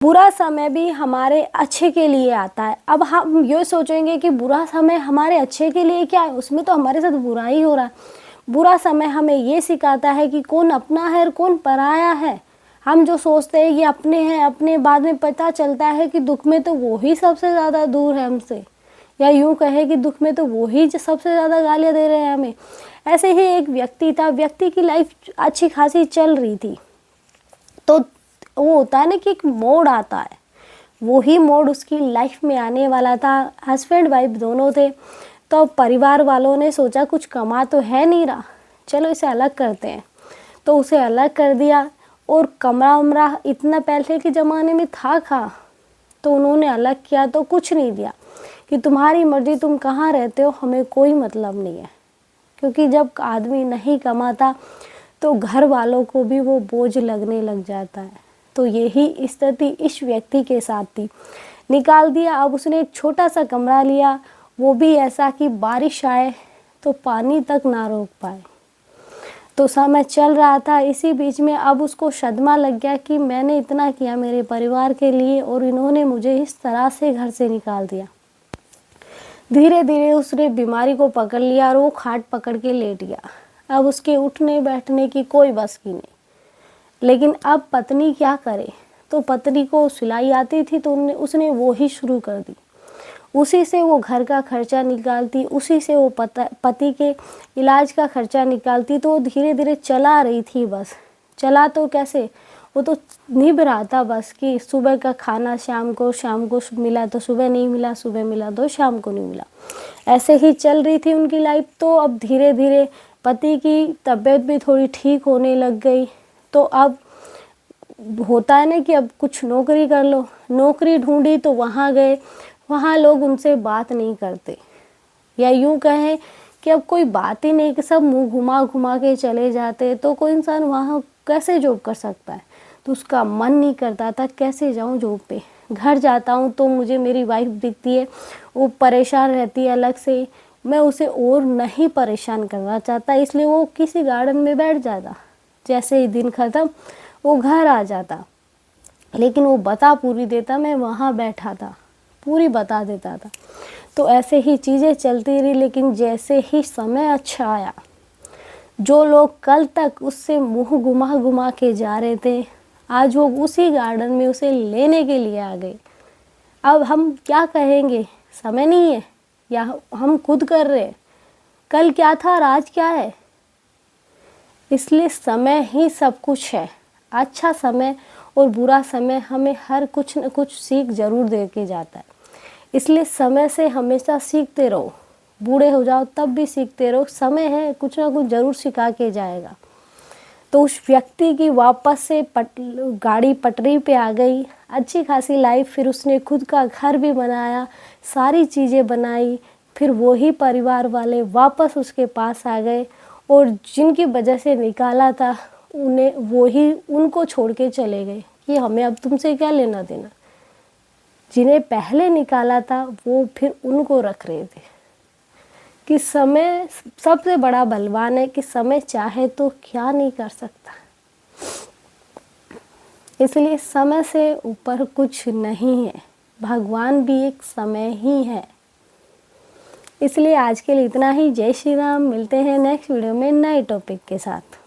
बुरा समय भी हमारे अच्छे के लिए आता है। अब हम ये सोचेंगे कि बुरा समय हमारे अच्छे के लिए क्या है, उसमें तो हमारे साथ बुरा ही हो रहा है। बुरा समय हमें ये सिखाता है कि कौन अपना है और कौन पराया है। हम जो सोचते हैं ये अपने हैं, अपने बाद में पता चलता है कि दुख में तो वो ही सबसे ज़्यादा दूर है हमसे, या यूँ कहे कि दुख में तो वो ही सबसे ज़्यादा गालियाँ दे रहे हैं हमें। ऐसे ही एक व्यक्ति था, व्यक्ति की लाइफ अच्छी खासी चल रही थी, तो वो होता है ना कि एक मोड़ आता है, वो ही मोड़ उसकी लाइफ में आने वाला था। हस्बैंड वाइफ दोनों थे, तो परिवार वालों ने सोचा कुछ कमा तो है नहीं रहा, चलो इसे अलग करते हैं। तो उसे अलग कर दिया, और कमरा उमरा इतना पहले के ज़माने में था कहाँ, तो उन्होंने अलग किया तो कुछ नहीं दिया कि तुम्हारी मर्ज़ी, तुम कहाँ रहते हो, हमें कोई मतलब नहीं है। क्योंकि जब आदमी नहीं कमाता तो घर वालों को भी वो बोझ लगने लग जाता है। तो यही स्थिति इस व्यक्ति के साथ थी। निकाल दिया। अब उसने एक छोटा सा कमरा लिया, वो भी ऐसा कि बारिश आए तो पानी तक ना रोक पाए। तो समय चल रहा था, इसी बीच में अब उसको सदमा लग गया कि मैंने इतना किया मेरे परिवार के लिए और इन्होंने मुझे इस तरह से घर से निकाल दिया। धीरे धीरे उसने बीमारी को पकड़ लिया और वो खाट पकड़ के लेट गया। अब उसके उठने बैठने की कोई बस की नहीं। लेकिन अब पत्नी क्या करे, तो पत्नी को सिलाई आती थी तो उसने वो ही शुरू कर दी। उसी से वो घर का खर्चा निकालती, उसी से वो पति के इलाज का खर्चा निकालती। तो वो धीरे धीरे चला रही थी बस। चला तो कैसे, वो तो निभ रहा था बस कि सुबह का खाना शाम को मिला तो सुबह नहीं मिला, सुबह मिला तो शाम को नहीं मिला। ऐसे ही चल रही थी उनकी लाइफ। तो अब धीरे धीरे पति की तबीयत भी थोड़ी ठीक होने लग गई। तो अब होता है ना कि अब कुछ नौकरी कर लो, नौकरी ढूंढी तो वहाँ गए, वहाँ लोग उनसे बात नहीं करते, या यूँ कहें कि अब कोई बात ही नहीं, कि सब मुंह घुमा घुमा के चले जाते। तो कोई इंसान वहाँ कैसे जॉब कर सकता है। तो उसका मन नहीं करता था कैसे जाऊँ जॉब पे। घर जाता हूँ तो मुझे मेरी वाइफ दिखती है, वो परेशान रहती है अलग से, मैं उसे और नहीं परेशान करना चाहता, इसलिए वो किसी गार्डन में बैठ जाता। जैसे ही दिन ख़त्म वो घर आ जाता, लेकिन वो बता पूरी देता, मैं वहाँ बैठा था, पूरी बता देता था। तो ऐसे ही चीज़ें चलती रही। लेकिन जैसे ही समय अच्छा आया, जो लोग कल तक उससे मुंह घुमा घुमा के जा रहे थे, आज वो उसी गार्डन में उसे लेने के लिए आ गए। अब हम क्या कहेंगे, समय नहीं है, या हम खुद कर रहे हैं। कल क्या था और आज क्या है। इसलिए समय ही सब कुछ है। अच्छा समय और बुरा समय हमें हर कुछ न कुछ सीख ज़रूर दे के जाता है। इसलिए समय से हमेशा सीखते रहो, बूढ़े हो जाओ तब भी सीखते रहो। समय है, कुछ ना कुछ ज़रूर सिखा के जाएगा। तो उस व्यक्ति की वापस से गाड़ी पटरी पे आ गई, अच्छी खासी लाइफ। फिर उसने खुद का घर भी बनाया, सारी चीज़ें बनाई। फिर वही परिवार वाले वापस उसके पास आ गए, और जिनकी वजह से निकाला था उन्हें वही उनको छोड़ के चले गए कि हमें अब तुमसे क्या लेना देना। जिन्हें पहले निकाला था वो फिर उनको रख रहे थे। कि समय सबसे बड़ा बलवान है, कि समय चाहे तो क्या नहीं कर सकता। इसलिए समय से ऊपर कुछ नहीं है, भगवान भी एक समय ही है। इसलिए आज के लिए इतना ही। जय श्री राम। मिलते हैं नेक्स्ट वीडियो में नए टॉपिक के साथ।